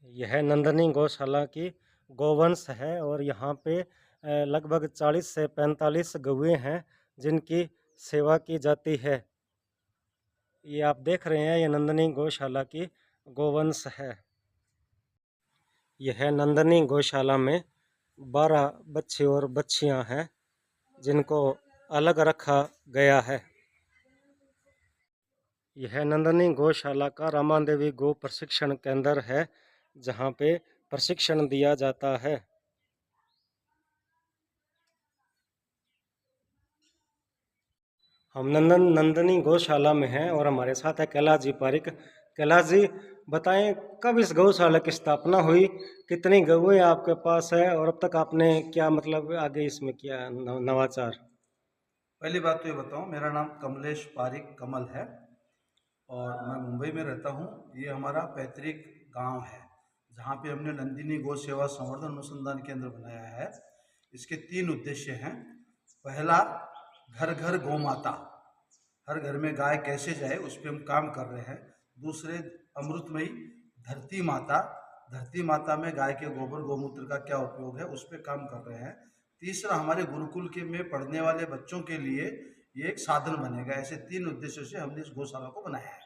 यह नंदनी गौशाला की गौवंश है और यहाँ पे लगभग 40 से 45 गौएँ हैं जिनकी सेवा की जाती है। ये आप देख रहे हैं, ये नंदनी गौशाला की गौवंश है। यह नंदनी गौशाला में 12 बच्चे और बच्चियां हैं जिनको अलग रखा गया है। यह नंदनी गौशाला का रामादेवी गौ प्रशिक्षण केंद्र है जहाँ पे प्रशिक्षण दिया जाता है। हम नंदनी गौशाला में हैं और हमारे साथ है कैलाश जी पारिक। कैलाश जी, बताएं कब इस गौशाला की स्थापना हुई, कितनी गौएं आपके पास है और अब तक आपने क्या मतलब आगे इसमें किया नवाचार? पहली बात तो ये बताऊं, मेरा नाम कमलेश पारिक कमल है और मैं मुंबई में रहता हूं। ये हमारा पैतृक गांव है जहां पे हमने नंदिनी गौ सेवा संवर्धन अनुसंधान केंद्र बनाया है। इसके 3 उद्देश्य हैं। पहला, घर घर गौ माता, हर घर में गाय कैसे जाए उस पर हम काम कर रहे हैं। दूसरे, अमृतमयी धरती माता, धरती माता में गाय के गोबर गौमूत्र का क्या उपयोग है उस पर काम कर रहे हैं। तीसरा, हमारे गुरुकुल के में पढ़ने वाले बच्चों के लिए ये एक साधन बनेगा। ऐसे 3 उद्देश्यों से हमने इस गौशाला को बनाया है।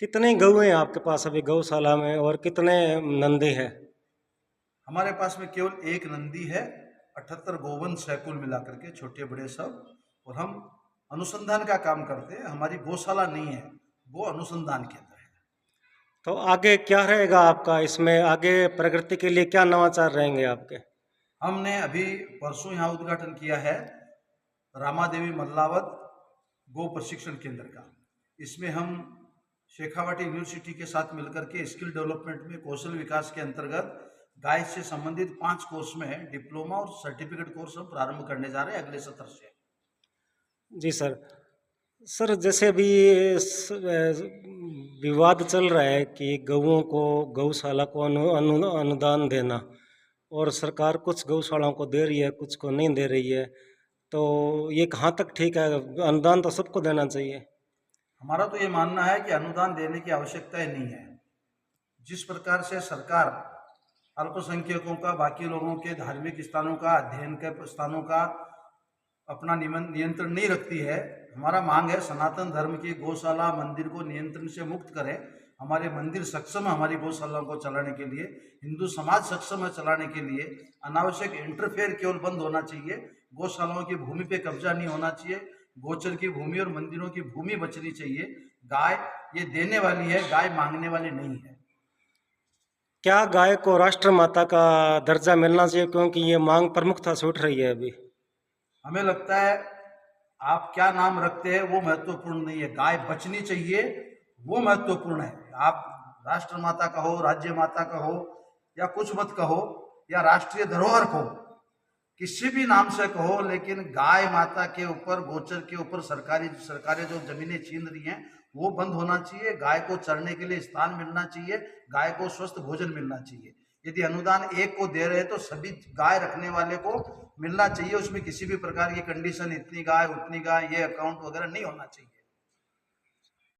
कितनी गौएं आपके पास अभी गौशाला में और कितने नंदी हैं? हमारे पास में केवल एक नंदी है। 78 गोवंश है कुल मिलाकर के, छोटे बड़े सब। और हम अनुसंधान का काम करते हैं। हमारी गौशाला नहीं है, वो अनुसंधान केंद्र है। तो आगे क्या रहेगा आपका इसमें, आगे प्रगति के लिए क्या नवाचार रहेंगे आपके? हमने अभी परसों यहाँ उद्घाटन किया है रामादेवी मल्लावत गो प्रशिक्षण केंद्र का। इसमें हम शेखावाटी यूनिवर्सिटी के साथ मिलकर के स्किल डेवलपमेंट में कौशल विकास के अंतर्गत गाय से संबंधित 5 कोर्स में डिप्लोमा और सर्टिफिकेट कोर्स हम प्रारंभ करने जा रहे हैं अगले सत्र से। जी सर। सर, जैसे अभी विवाद चल रहा है कि गौओं को, गौशाला को अनुदान देना, और सरकार कुछ गौशालाओं को दे रही है, कुछ को नहीं दे रही है, तो ये कहाँ तक ठीक है? अनुदान तो सबको देना चाहिए। हमारा तो ये मानना है कि अनुदान देने की आवश्यकता ही नहीं है। जिस प्रकार से सरकार अल्पसंख्यकों का, बाकी लोगों के धार्मिक स्थानों का, अध्ययन के स्थानों का अपना नियंत्रण नहीं रखती है, हमारा मांग है सनातन धर्म की गौशाला मंदिर को नियंत्रण से मुक्त करें। हमारे मंदिर सक्षम है हमारी गौशालाओं को चलाने के लिए, हिंदू समाज सक्षम है चलाने के लिए। अनावश्यक इंटरफेयर केवल बंद होना चाहिए। गौशालाओं की भूमि पे कब्जा नहीं होना चाहिए। गोचर की भूमि और मंदिरों की भूमि बचनी चाहिए। गाय ये देने वाली है, गाय मांगने वाली नहीं है। क्या गाय को राष्ट्र माता का दर्जा मिलना चाहिए, क्योंकि ये मांग प्रमुखता से उठ रही है अभी? हमें लगता है आप क्या नाम रखते हैं वो महत्वपूर्ण नहीं है, गाय बचनी चाहिए वो महत्वपूर्ण है। आप राष्ट्र माता का हो, राज्य माता का हो, या कुछ मत कहो, या राष्ट्रीय धरोहर को किसी भी नाम से कहो, लेकिन गाय माता के ऊपर, गोचर के ऊपर सरकारें जो जमीनें छीन रही हैं वो बंद होना चाहिए। गाय को चरने के लिए स्थान मिलना चाहिए, गाय को स्वस्थ भोजन मिलना चाहिए। यदि अनुदान एक को दे रहे हैं तो सभी गाय रखने वाले को मिलना चाहिए। उसमें किसी भी प्रकार की कंडीशन, इतनी गाय उतनी गाय, ये अकाउंट वगैरह नहीं होना चाहिए।